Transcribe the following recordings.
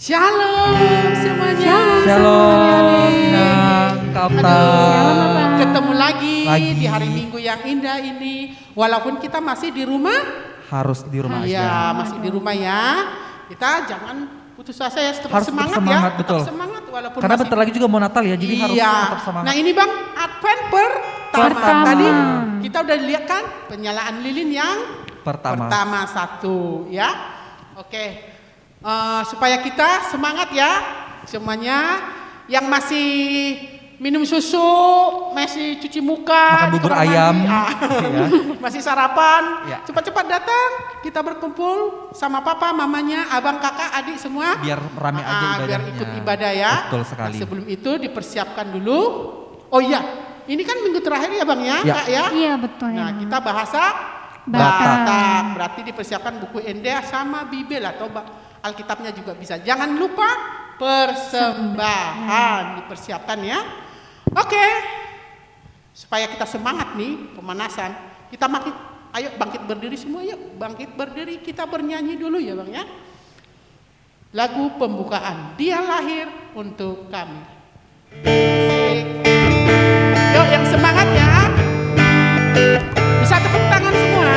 Shalom semuanya. Shalom, Nang, Kapta. Ketemu lagi di hari Minggu yang indah ini. Walaupun kita masih di rumah. Harus di rumah aja. Ya, masih di rumah ya. Kita jangan putus asa ya, tetap Harus semangat tetap semangat, ya. betul. Tetap semangat walaupun Karena masih bentar lagi juga mau Natal ya, jadi harus tetap semangat. Nah ini Bang, Advent pertama. Tadi kita udah lihat kan penyalaan lilin yang pertama satu ya. Oke. Supaya kita semangat ya semuanya, yang masih minum susu, masih cuci muka, makan bubur ayam, masih sarapan, ya. cepat-cepat datang, kita berkumpul sama papa, mamanya, abang, kakak, adik semua. Biar rame aja ibadahnya. Biar ikut ibadah ya. Betul sekali. Nah, sebelum itu dipersiapkan dulu. Oh iya, ini kan minggu terakhir ya Bang ya, Kak ya? Iya betul Nah ya. kita bahasa Batak. Berarti dipersiapkan buku Ende sama Bibel atau Alkitabnya juga bisa. Jangan lupa persembahan dipersiapkan ya. Oke. Supaya kita semangat nih pemanasan. Kita makin, ayo bangkit berdiri semua yuk. Bangkit berdiri, kita bernyanyi dulu ya Bang ya. Lagu pembukaan. Dia lahir untuk kami. Yuk yang semangat ya. Bisa tepuk tangan semua.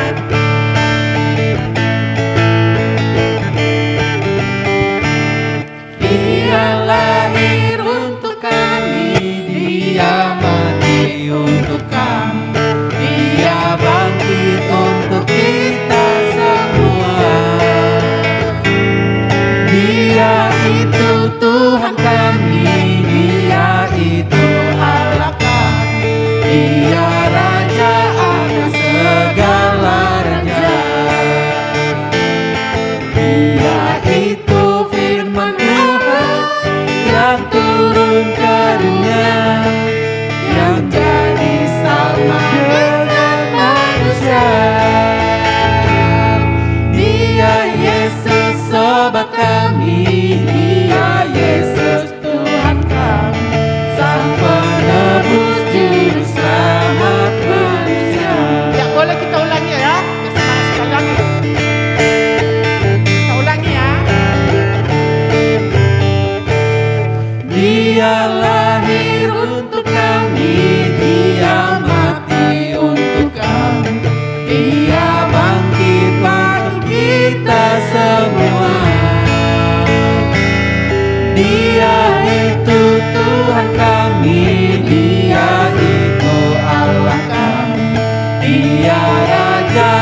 Dia lahir untuk kami, dia mati untuk kami, dia bangkit untuk kita semua. Dia itu Tuhan kami, dia itu Allah kami, dia Raja atas segala raja. Dia itu firman Tuhan yang turun ke dunia, yang jadi sama dengan manusia. Dia Yesus sobat kami, dia Yesus Tuhan kami, sang penebus juru selamat manusia. Ya boleh kita ulangi ya, bersama sekali lagi. Kita ulangi ya. Dia lahir untuk kami, dia mati untuk kami, dia bangkit bagi kita semua. Dia itu Tuhan kami, dia itu Allah kami, dia Raja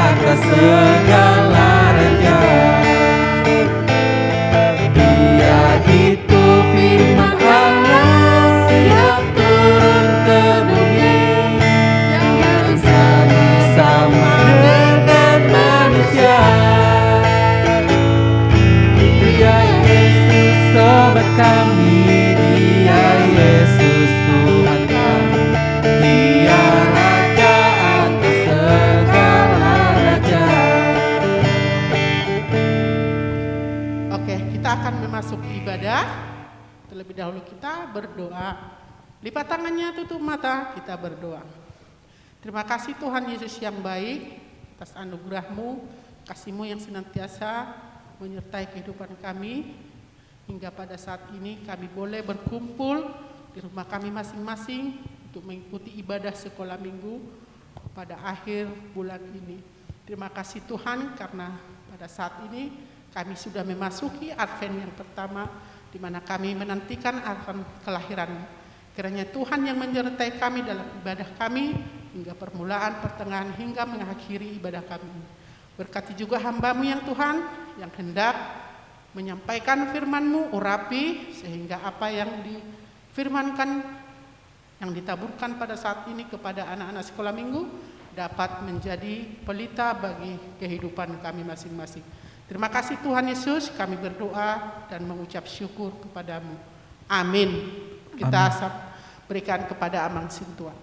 atas segala raja. Dia itu firman Allah yang turun ke bumi, yang jadi sama dengan manusia. Dia Yesus sobat kami, dia Yesus Tuhan kami, dia Raja atas segala raja. Oke, kita akan memasuki ibadah. Terlebih dahulu kita berdoa. Lipat tangannya, tutup mata, kita berdoa. Terima kasih Tuhan Yesus yang baik atas anugerah-Mu, kasih-Mu yang senantiasa menyertai kehidupan kami. Hingga pada saat ini kami boleh berkumpul di rumah kami masing-masing untuk mengikuti ibadah sekolah minggu pada akhir bulan ini. Terima kasih Tuhan karena pada saat ini kami sudah memasuki Advent yang pertama, di mana kami menantikan akan kelahiran. Kiranya Tuhan yang menyertai kami dalam ibadah kami hingga permulaan, pertengahan, hingga mengakhiri ibadah kami. Berkati juga hamba-Mu yang Tuhan yang hendak menyampaikan firman-Mu, urapi sehingga apa yang difirmankan, yang ditaburkan pada saat ini kepada anak-anak sekolah minggu dapat menjadi pelita bagi kehidupan kami masing-masing. Terima kasih Tuhan Yesus, kami berdoa dan mengucap syukur kepada-Mu. Amin. Kita berikan kepada Amang Sintua.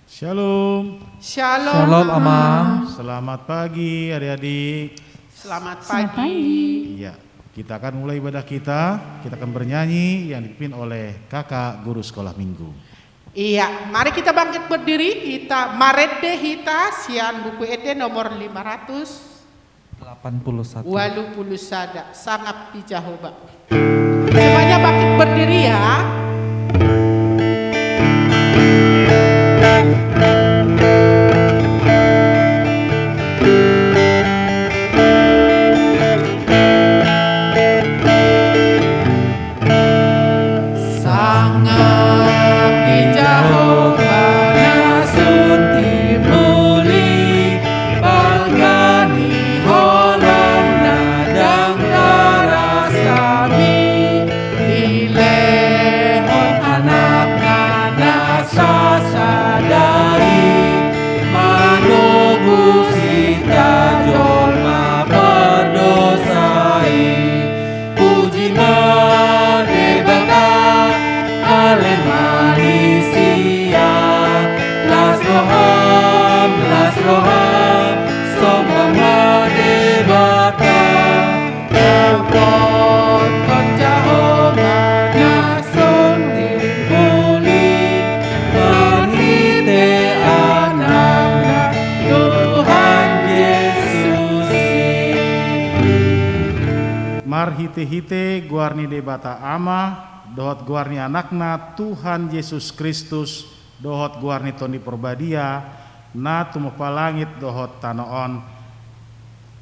Shalom. Shalom. Shalom Amang. Selamat pagi adik-adik. Selamat pagi. Iya, kita akan mulai ibadah kita. Kita akan bernyanyi yang dipimpin oleh kakak guru sekolah minggu. Iya, mari kita bangkit berdiri. Kita Marede Hita Sian buku Ede nomor 500. 8 81. Walu pulu sada sangap di Jehovah. Semuanya bangkit berdiri ya. Hite-hite guarni debata ama, dohot guarni anakna Tuhan Yesus Kristus, dohot guarni tondi perbadia, na tumupa langit dohot tanoon.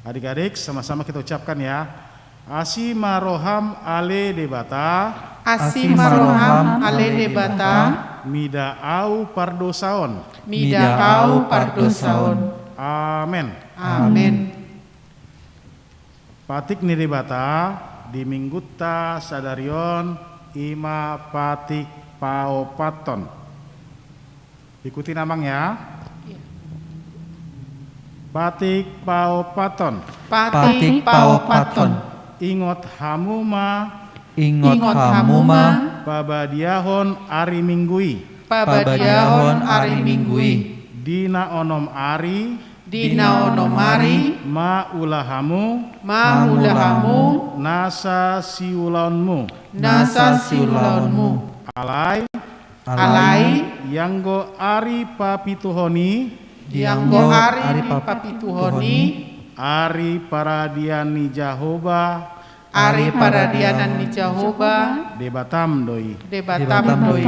Adik-adik sama-sama kita ucapkan ya. Asimaroham ale debata, Asimaroham ale debata, mida au pardosaon, mida au pardosaon. Amen. Amen. Patik ni debata di minggutta sadarion ima patik paopaton. Ikuti namang ya. Patik paopaton. Patik paopaton. Ingot hamuma. Ingot hamuma. Babadiahon ari minggui. Babadiahon ari minggui. Dina onom ari. Dina onomari. Maulahamu. Mahulahamu. Nasa siulaonmu. Nasa siulaonmu. Alai. Alai. Yanggo ari papituhoni. Yanggo ari papituhoni. Ari paradiani Jehovah. Ari paradianan ni Jehovah. Debatam doi. Debatam doi.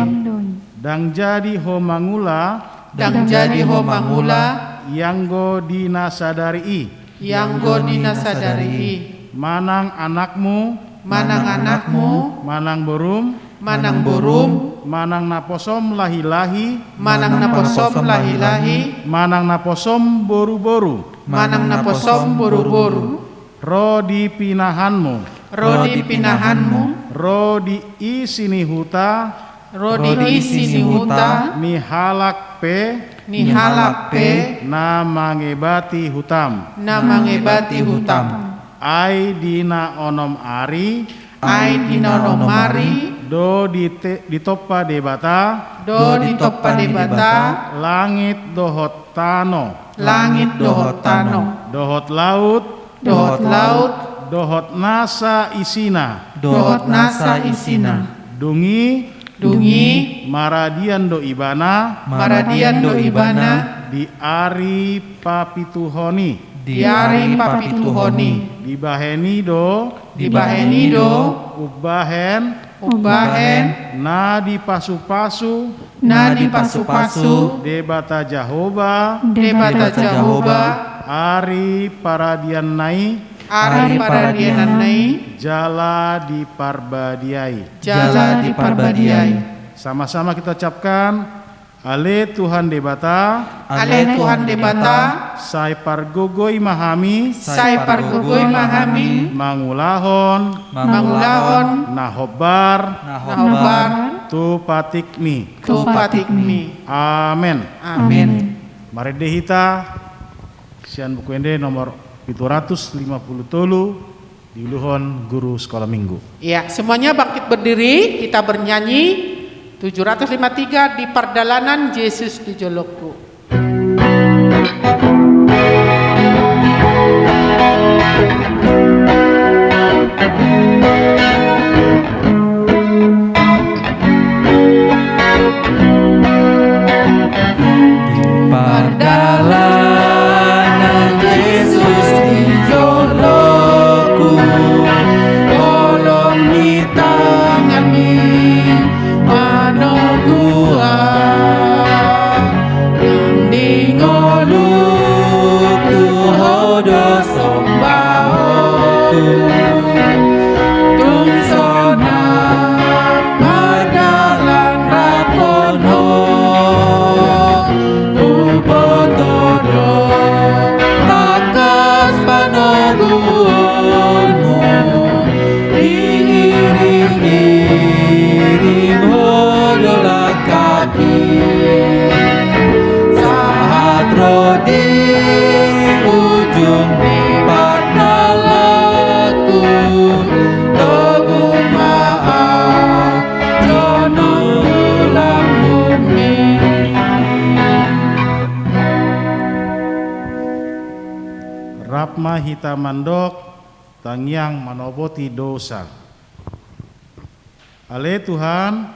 Dang jadi homangula. Dang jadi homangula. Yanggo dinasadari. Yanggo dinasadari. Manang anakmu. Manang anakmu. Manang borum. Manang borum. Manang naposom lahi-lahi. Manang naposom lahi-lahi. Manang naposom boru-boru. Manang naposom boru-boru. Ro di pinahanmu. Ro di pinahanmu. Ro di isini huta. Ro di isini huta. Ni halak pe. Ni halak pe. Na mangebati hutam. Na mangebati hutam. Ai dina onom ari. Ai dina onom ari. Do ditoppa debata. Do ditoppa debata. Langit dohot tano. Langit dohot tano. Dohot laut. Dohot laut. Dohot nasa isina. Dohot nasa isina. Dungi. Dungi. Maradian do ibana. Maradian do ibana. Di ari papituhoni. Di ari papituhoni. Dibaheni do. Dibaheni do. Ubahen. Ubahen. Na dipasu-pasu. Na dipasu-pasu. Debata Jehovah. Debata Jehovah. Ari paradian nai. Ari paradianan nai. Jala diparbadiai. Jala diparbadiai. Sama-sama kita ucapkan. Ale Tuhan debata. Ale Tuhan debata. Sai pargogoi mahami. Sai pargogoi mahami. Mangulahon. Mangulahon. Nahobar. Nahobar. Tu patikmi. Tu patikmi. Amin. Amin. Mari dehita. Sian buku ende nomor 750 di Uluhon Guru Sekolah Minggu. Ya, semuanya bangkit berdiri, kita bernyanyi 753 di Pardalanan Yesus di Jolokku. Pardalanan Yesus di Jolokku. Rapma hita mandok tangyang manoboti dosa. Ale Tuhan,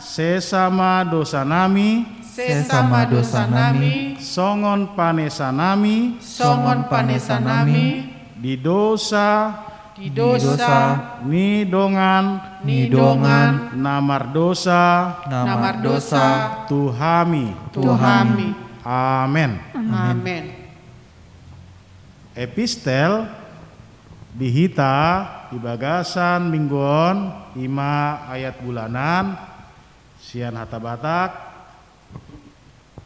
sesama dosa nami, sesama dosa nami, songon panesa nami, di dosa, nidongan, namar dosa, Tuhami. Amen. Amin. Epistel dihita di bagasan mingguan 5 ayat bulanan sian hata Batak.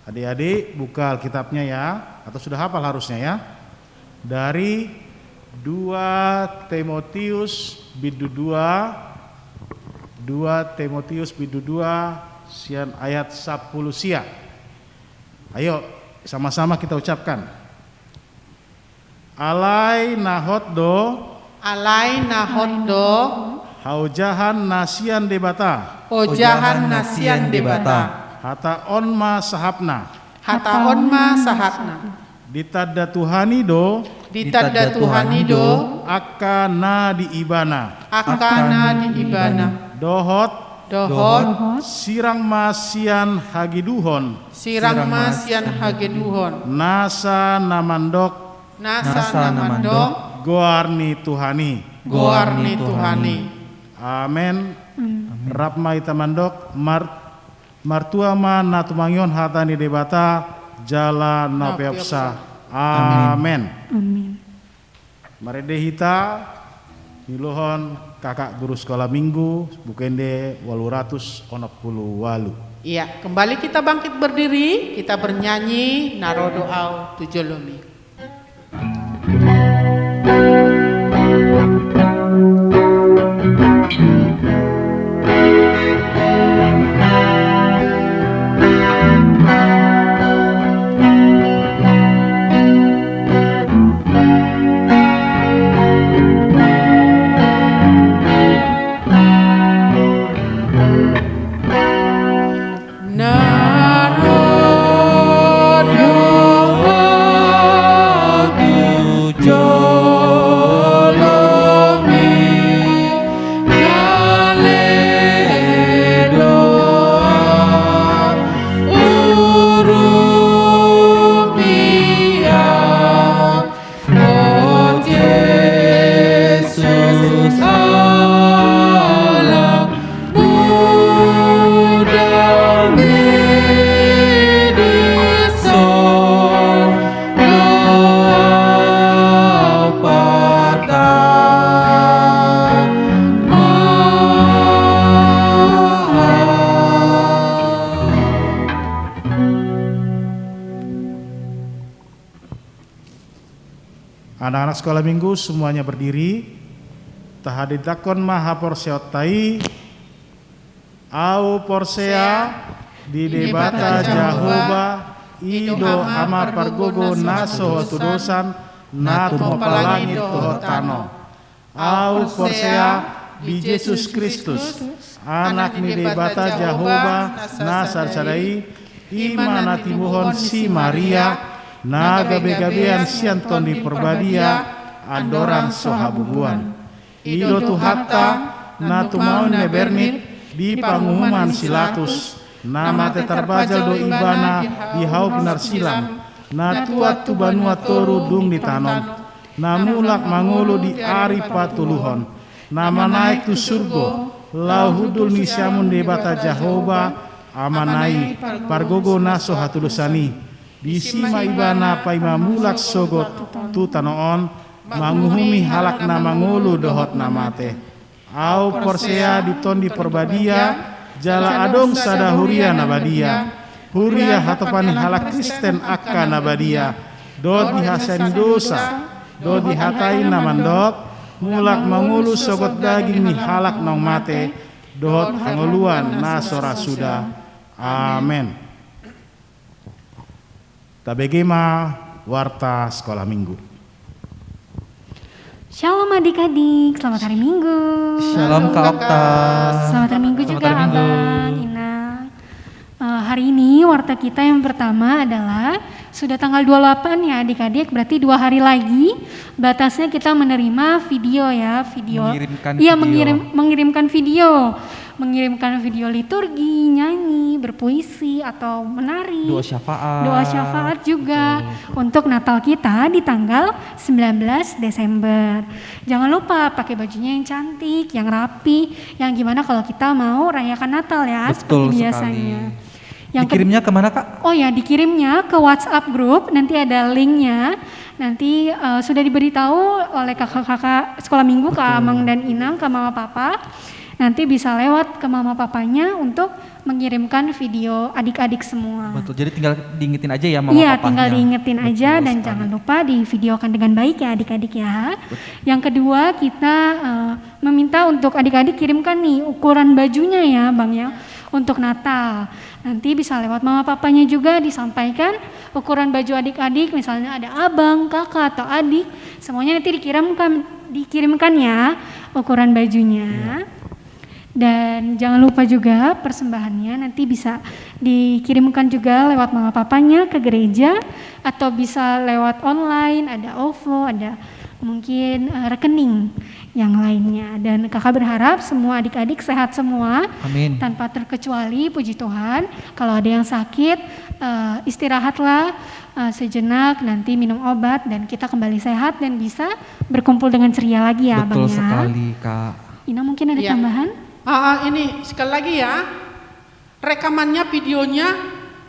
Adik-adik buka Alkitabnya ya, atau sudah hafal harusnya ya. Dari 2 Timotius bidu 2 sian ayat 10 sia. Ayo sama-sama kita ucapkan. Alai nahoddo haujahan nasian debata hata onma sahapna ditadda Tuhanido akana diibana dohot sirang masian hagiduhon nasa namandok goarni Tuhani. Amen. Rapma ita mandok martua ma natumangyon hatani debata jala napeopsa. Amen. Marede hita nilohon kakak guru sekolah minggu bukende 868. Iya, kembali kita bangkit berdiri, kita bernyanyi Narodo Au Tujolomi. Anak-anak sekolah minggu semuanya berdiri. Tahaditakon maha porseotai au porsea di debata Jahoba ido ama pargogo naso tudosan nato palangit tohotano au porsea di Yesus Kristus anak ni debata Jahoba nasar sadai ima natimuhon si Maria na gabe-gabean sianton di perbadia adoran sohabubuan ido tuhatta na tumaun nebernit di pangumuman silatus nama tetarbajal do ibana di haup narsilam na tuat tubanua toru dung di tanom na mulak mangolo di ari patuluhon nama naik tu surgo lau hudul nisyamun debata Jahoba amanai pargogo naso hatulusani di sima ibana paima mulak sogot tu tanoon manguhumi halak na mangulu dohot namate au porsea ditondi perbadia jala adong sada huria nabadia huria hatopani halak Kristen akka nabadia do dihasani dosa do dihatai namandok mulak mangulu sogot daging ni halak nong mate dohot hangoluan nasora suda. Amen. Tabegema warta sekolah minggu. Shalom adik-adik, selamat hari Minggu. Shalom Kak Okta. Selamat hari Minggu juga Abang, Ina. Hari ini warta kita yang pertama adalah sudah tanggal 28 ya adik-adik, berarti 2 hari lagi batasnya kita menerima video ya, video. Mengirimkan Iya, video. mengirimkan video liturgi, nyanyi, berpuisi atau menari. Doa syafaat. Doa syafaat juga untuk Natal kita di tanggal 19 Desember. Jangan lupa pakai bajunya yang cantik, yang rapi, yang gimana kalau kita mau rayakan Natal ya, Betul seperti sekali. biasanya. Yang Dikirimnya kemana Kak? Oh ya, dikirimnya ke WhatsApp grup, nanti ada linknya. Nanti sudah diberitahu oleh kakak-kakak sekolah minggu, Kak Amang dan Inang, ke mama papa. Nanti bisa lewat ke mama papanya untuk mengirimkan video adik-adik semua. Betul, jadi tinggal diingetin aja ya mama Iya, papanya. tinggal diingetin aja Betul dan sekali. jangan lupa divideokan dengan baik ya adik-adik ya. Yang kedua kita meminta untuk adik-adik kirimkan nih ukuran bajunya ya Bang ya untuk Natal. Nanti bisa lewat mama papanya juga disampaikan ukuran baju adik-adik, misalnya ada abang, kakak atau adik, semuanya nanti dikirimkan ya ukuran bajunya. Dan jangan lupa juga persembahannya nanti bisa dikirimkan juga lewat mama papanya ke gereja atau bisa lewat online, ada OVO, ada mungkin rekening yang lainnya. Dan kakak berharap semua adik-adik sehat semua. Amin. Tanpa terkecuali, puji Tuhan. Kalau ada yang sakit, istirahatlah sejenak, nanti minum obat dan kita kembali sehat dan bisa berkumpul dengan ceria lagi ya Betul Bang ya. sekali Kak. Ina mungkin ada Iya. tambahan? Ini sekali lagi ya, rekamannya videonya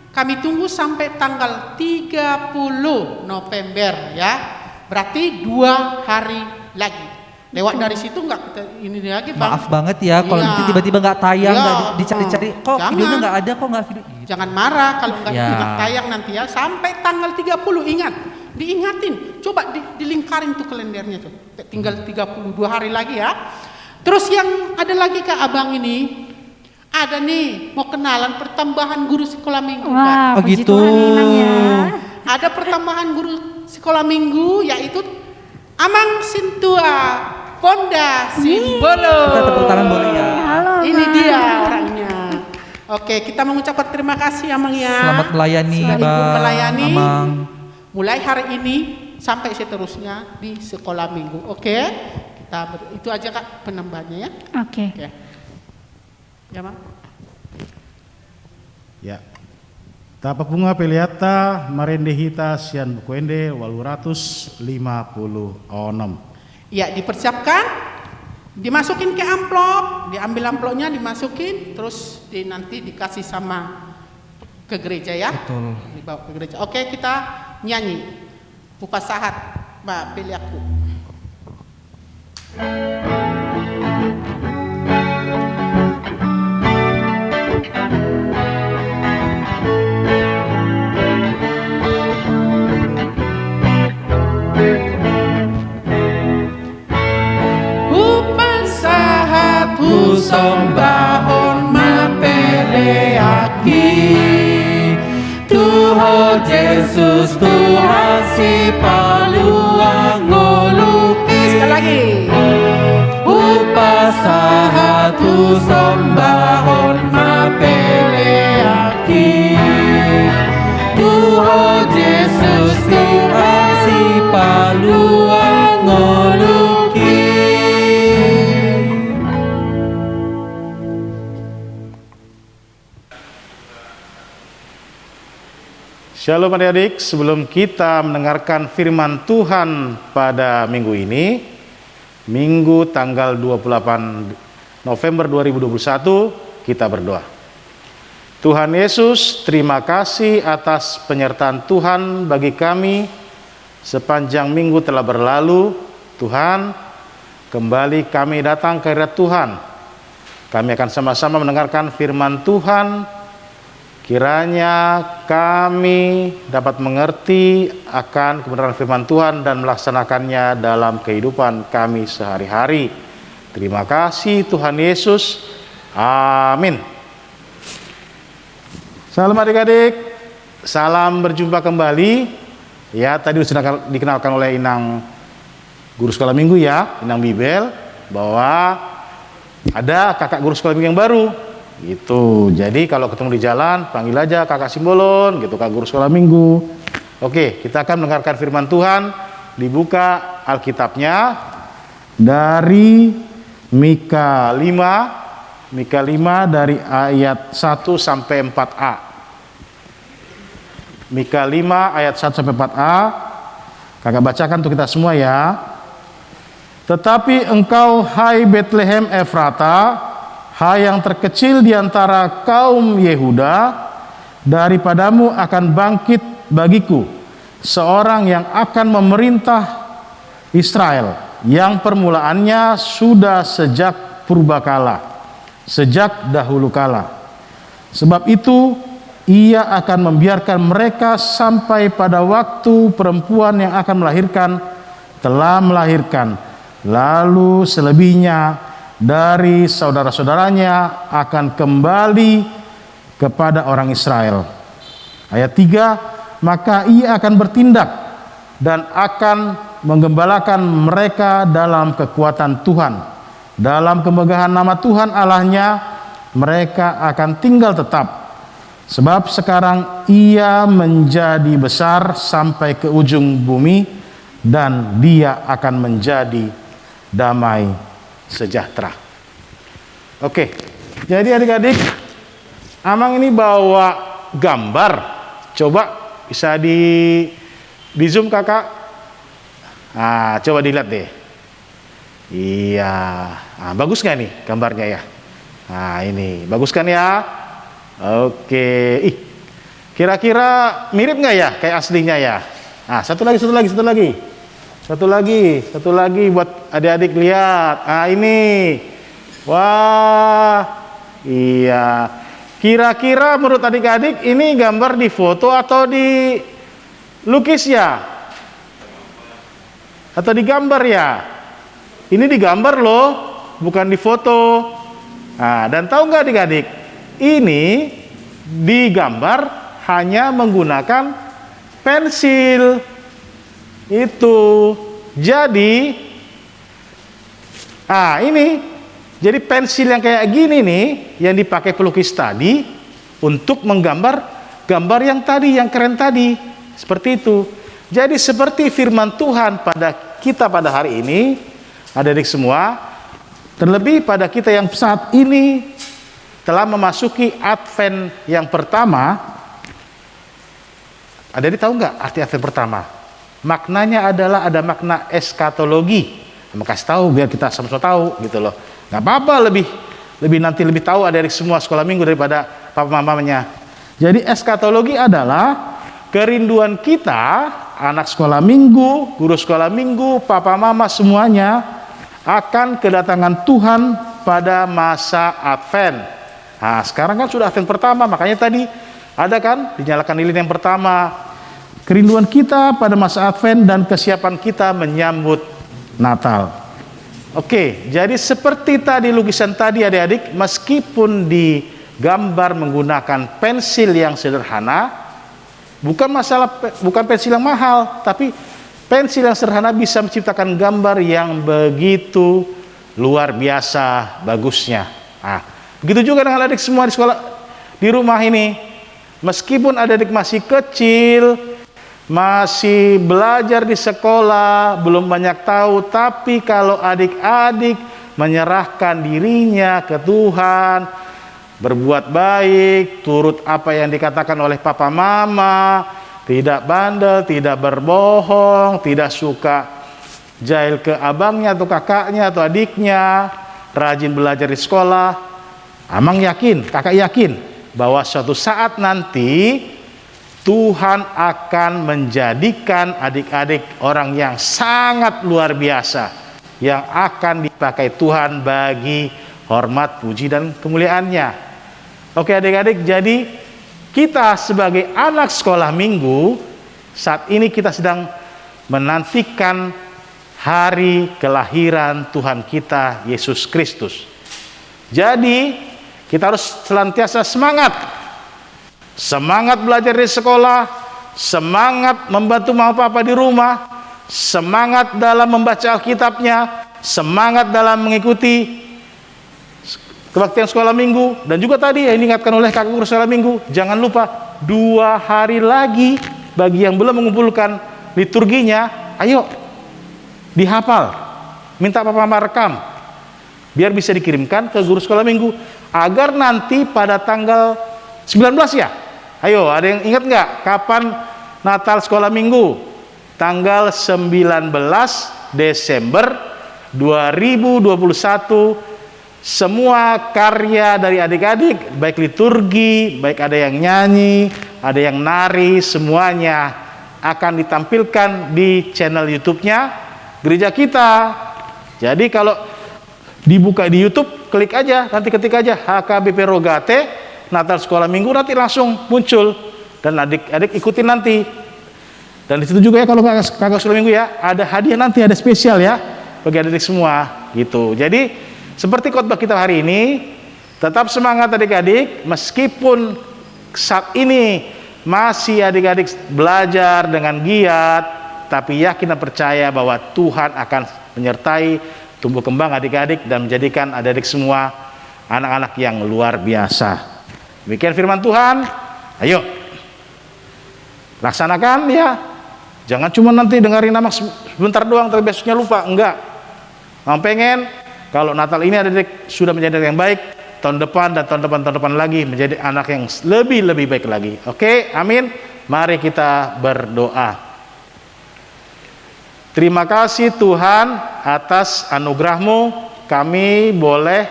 kami tunggu sampai tanggal 30 November ya, berarti 2 hari lagi. Lewat dari situ nggak kita ini lagi Bang. Maaf banget ya kalau Iya. nanti tiba-tiba nggak tayang, Iya. nggak dicari-cari, kok Jangan. videonya nggak ada, kok nggak video. Jangan marah kalau nggak Ya. ingat tayang nanti ya, sampai tanggal 30 ingat. Diingatin, coba dilingkarin tuh kalendernya tuh. Tinggal 32 hari lagi ya. Terus yang ada lagi Kak Abang ini, ada nih mau kenalan pertambahan guru sekolah minggu Kak. Wah, Oh, puji gitu. Tuhan Inang ya. Ada pertambahan guru sekolah minggu yaitu Amang Sintua Ponda Simbolo. Kita tepuk tangan boleh ya. Halo Ini Bang. dia orangnya. Oke, kita mengucapkan terima kasih Amang ya. Selamat melayani Selamat Bang melayani. Amang. Mulai hari ini sampai seterusnya di sekolah minggu. Oke, itu aja Kak penambahannya ya. Oke. Oke. Ya Bang. Ya. Tapa punga peliata marendehita sian bukuende 856. Ya, dipersiapkan, dimasukin ke amplop, diambil amplopnya, dimasukin, terus nanti dikasih sama ke gereja ya. Betul. Dibawa ke gereja. Oke, kita nyanyi Upasahat Mbak Beliaku. Upasahat husombahon mapeleaki Tuhan Yesus Tuhan si paluang ngolukis. Sekali lagi. Upasahat husombahon mapeleaki Tuhan Yesus Tuhan si paluang ngolukis. Shalom adik-adik, sebelum kita mendengarkan firman Tuhan pada minggu ini, Minggu tanggal 28 November 2021, kita berdoa. Tuhan Yesus, terima kasih atas penyertaan Tuhan bagi kami sepanjang minggu telah berlalu. Tuhan, kembali kami datang ke hadirat Tuhan. Kami akan sama-sama mendengarkan firman Tuhan. Kiranya kami dapat mengerti akan kebenaran firman Tuhan dan melaksanakannya dalam kehidupan kami sehari-hari. Terima kasih Tuhan Yesus. Amin. Salam adik-adik. Salam berjumpa kembali. Ya, tadi sudah dikenalkan oleh Inang guru sekolah minggu ya, Inang Bibel, bahwa ada kakak guru sekolah minggu yang baru. Gitu. Jadi kalau ketemu di jalan panggil aja kakak Simbolon gitu, kak guru sekolah minggu. Oke, kita akan mendengarkan firman Tuhan. Dibuka Alkitabnya dari Mika 5 dari ayat 1 sampai 4a. Mika 5 ayat 1 sampai 4a. Kakak bacakan untuk kita semua ya. Tetapi engkau, hai Betlehem Efrata, hai yang terkecil di antara kaum Yehuda, daripadamu akan bangkit bagiku seorang yang akan memerintah Israel, yang permulaannya sudah sejak purbakala, sejak dahulu kala. Sebab itu ia akan membiarkan mereka sampai pada waktu perempuan yang akan melahirkan telah melahirkan, lalu selebihnya dari saudara-saudaranya akan kembali kepada orang Israel. Ayat 3, maka ia akan bertindak dan akan menggembalakan mereka dalam kekuatan Tuhan, dalam kemegahan nama Tuhan Allahnya mereka akan tinggal tetap. Sebab sekarang ia menjadi besar sampai ke ujung bumi, dan dia akan menjadi damai sejahtera. Oke, jadi adik-adik, Amang ini bawa gambar. Coba bisa di zoom kakak. Nah, coba dilihat deh. Iya, nah, bagus nggak nih gambarnya ya? Nah ini, bagus kan ya? Oke, kira-kira mirip nggak ya kayak aslinya ya? Nah, satu lagi buat adik-adik lihat. Nah ini, wah, iya. Kira-kira menurut adik-adik ini gambar di foto atau di lukis ya? Atau digambar ya? Ini digambar loh, bukan di foto. Nah, dan tahu nggak adik-adik? Ini digambar hanya menggunakan pensil. Itu. Jadi, ini. Jadi pensil yang kayak gini nih, yang dipakai pelukis tadi untuk menggambar gambar yang tadi, yang keren tadi. Seperti itu. Jadi seperti firman Tuhan pada kita pada hari ini, adik-adik semua, terlebih pada kita yang saat ini telah memasuki Advent yang pertama. Adik-adik tahu nggak arti Advent pertama? Maknanya adalah ada makna eskatologi. Mau kasih tahu biar kita sama-sama tahu gitu loh. Nggak apa-apa lebih tahu adik-adik semua sekolah minggu daripada papa mamanya. Jadi eskatologi adalah kerinduan kita, anak sekolah minggu, guru sekolah minggu, papa mama semuanya akan kedatangan Tuhan pada masa Advent. Nah, sekarang kan sudah Advent pertama, makanya tadi ada kan dinyalakan lilin yang pertama. Kerinduan kita pada masa Advent dan kesiapan kita menyambut Natal. Oke, jadi seperti tadi lukisan tadi adik-adik, meskipun digambar menggunakan pensil yang sederhana, bukan pensil yang mahal, tapi pensil yang sederhana bisa menciptakan gambar yang begitu luar biasa bagusnya. Nah, begitu juga dengan adik semua di sekolah, di rumah ini. Meskipun adik masih kecil, masih belajar di sekolah, belum banyak tahu, tapi kalau adik-adik menyerahkan dirinya ke Tuhan, berbuat baik, turut apa yang dikatakan oleh papa mama, tidak bandel, tidak berbohong, tidak suka jahil ke abangnya atau kakaknya atau adiknya, rajin belajar di sekolah, Amang yakin, kakak yakin bahwa suatu saat nanti Tuhan akan menjadikan adik-adik orang yang sangat luar biasa, yang akan dipakai Tuhan bagi hormat, puji, dan kemuliaannya. Oke adik-adik, jadi kita sebagai anak sekolah minggu, saat ini kita sedang menantikan hari kelahiran Tuhan kita, Yesus Kristus. Jadi, kita harus senantiasa semangat belajar di sekolah, semangat membantu mama papa di rumah, semangat dalam membaca Alkitabnya, semangat dalam mengikuti kebaktian sekolah minggu. Dan juga tadi yang diingatkan oleh kakak guru sekolah minggu, jangan lupa 2 hari lagi bagi yang belum mengumpulkan liturginya, ayo dihafal, minta Papa merekam, biar bisa dikirimkan ke guru sekolah minggu, agar nanti pada tanggal 19 ya, ayo ada yang ingat nggak kapan Natal sekolah minggu? Tanggal 19 Desember 2021, semua karya dari adik-adik, baik liturgi, baik ada yang nyanyi, ada yang nari, semuanya akan ditampilkan di channel YouTube-nya gereja kita. Jadi kalau dibuka di YouTube, klik aja, nanti ketik aja HKBP Rogate Natal Sekolah Minggu, nanti langsung muncul dan adik-adik ikutin nanti. Dan di situ juga ya kalau kakak sekolah minggu ya, ada hadiah nanti, ada spesial ya bagi adik-adik semua gitu. Jadi seperti khotbah kita hari ini, tetap semangat adik-adik, meskipun saat ini masih adik-adik belajar dengan giat, tapi yakin dan percaya bahwa Tuhan akan menyertai tumbuh kembang adik-adik dan menjadikan adik-adik semua anak-anak yang luar biasa. Demikian firman Tuhan, ayo laksanakan ya. Jangan cuma nanti dengerin nama sebentar doang tapi besoknya lupa, enggak. Pengen kalau Natal ini adik-adik sudah menjadi anak yang baik, tahun depan dan tahun depan lagi menjadi anak yang lebih baik lagi. Oke, amin. Mari kita berdoa. Terima kasih Tuhan atas anugerah-Mu, kami boleh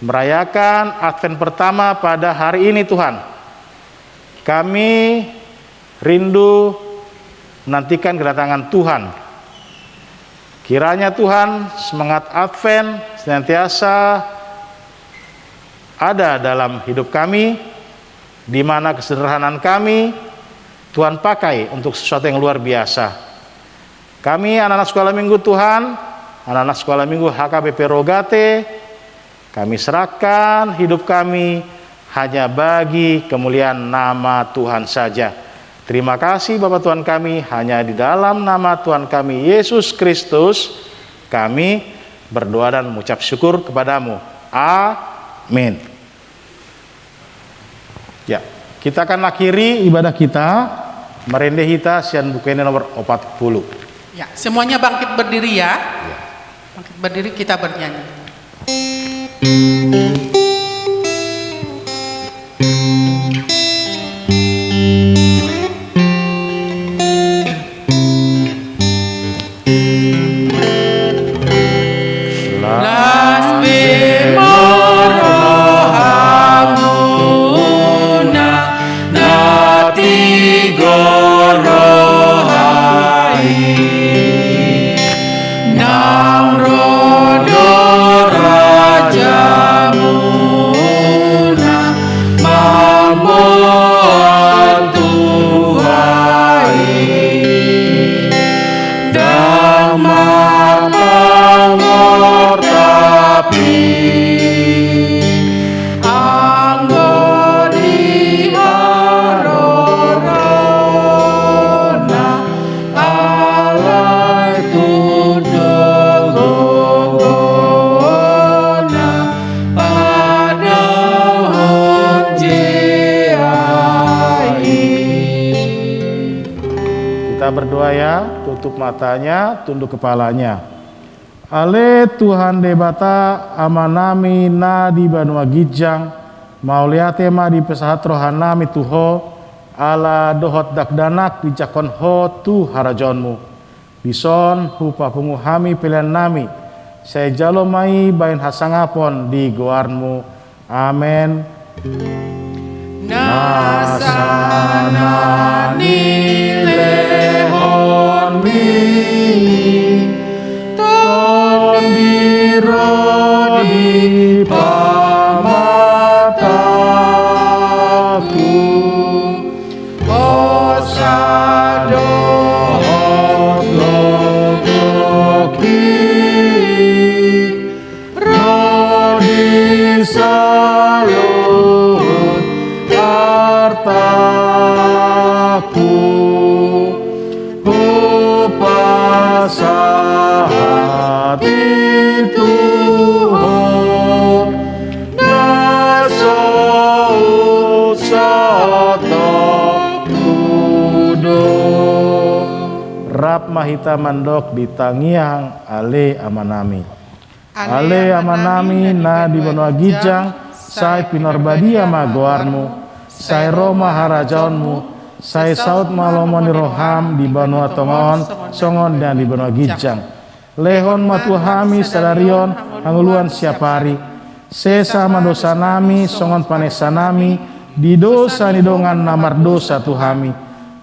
merayakan Advent pertama pada hari ini Tuhan. Kami rindu menantikan kedatangan Tuhan. Kiranya Tuhan semangat Advent senantiasa ada dalam hidup kami, di mana kesederhanaan kami Tuhan pakai untuk sesuatu yang luar biasa. Kami anak-anak sekolah minggu Tuhan, anak-anak sekolah minggu HKBP Rogate, kami serahkan hidup kami hanya bagi kemuliaan nama Tuhan saja. Terima kasih Bapa Tuhan kami, hanya di dalam nama Tuhan kami Yesus Kristus kami berdoa dan mengucap syukur kepadamu. Amin. Ya, kita akan akhiri ibadah kita Merende Hita Sian Bukene nomor 40. Ya, semuanya bangkit berdiri ya. Bangkit berdiri, kita bernyanyi. Berdoa ya, tutup matanya, tunduk kepalanya. Ale Tuhan debata amanami na di Banua Gijang, mauliate ma di pesahat rohanami tuho, ala dohot dakdanak di cakon ho tu harajonmu. Bison hupa punguhami pilihan nami, saya jalomai bain hasangapon di goarmu. Amen. Nasana nilehon mi ton biro di pamataku osadohot logoki rodi salut hartaku upasa hati Tuhan naso usaha kudo rap mahita mandok di tangiang ale amanami. Ale amanami na di benua gijang, sai pinorbadia magoarmu, sai Roma harajaonmu, sai saut malomoni roham di benua tongon, songon dan di benua gijang. Lehon matuhami sadarion anguluan siapari, sesa madosa nami, songon panesa nami, di dosa nidongan namar dosa tuhami,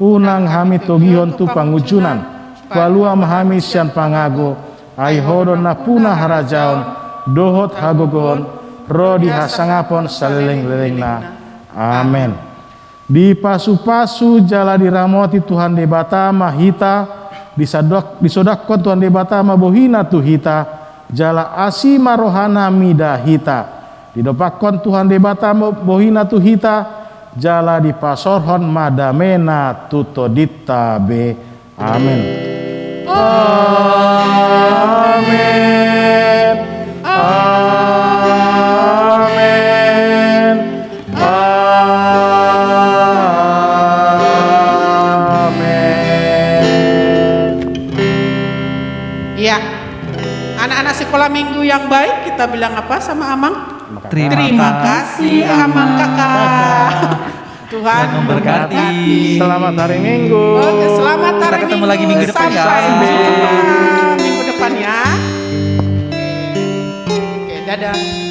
unang hami togihon tu pangujunan, palua mahami sian pangago, ai hodon na punah harajaon, dohot hagogon, rodi hasangapon saleleng-lelengna. Amen. Di pasu-pasu jala diramoti Tuhan debata mahita, disodakon Tuhan debata mabohina tuhita, jala asima rohana mida hita, didopakon Tuhan debata mabohina tuhita, jala dipasorhon madamena tutodita be. Amin. Amin. Amin. Ya, anak-anak sekolah minggu yang baik, kita bilang apa sama Amang? Terima kasih Amang kakak. Tuhan memberkati. Selamat hari Minggu. Oke, selamat hari Kita ketemu lagi minggu depan ya. Sampai jumpa minggu depan ya. Oke, dadah.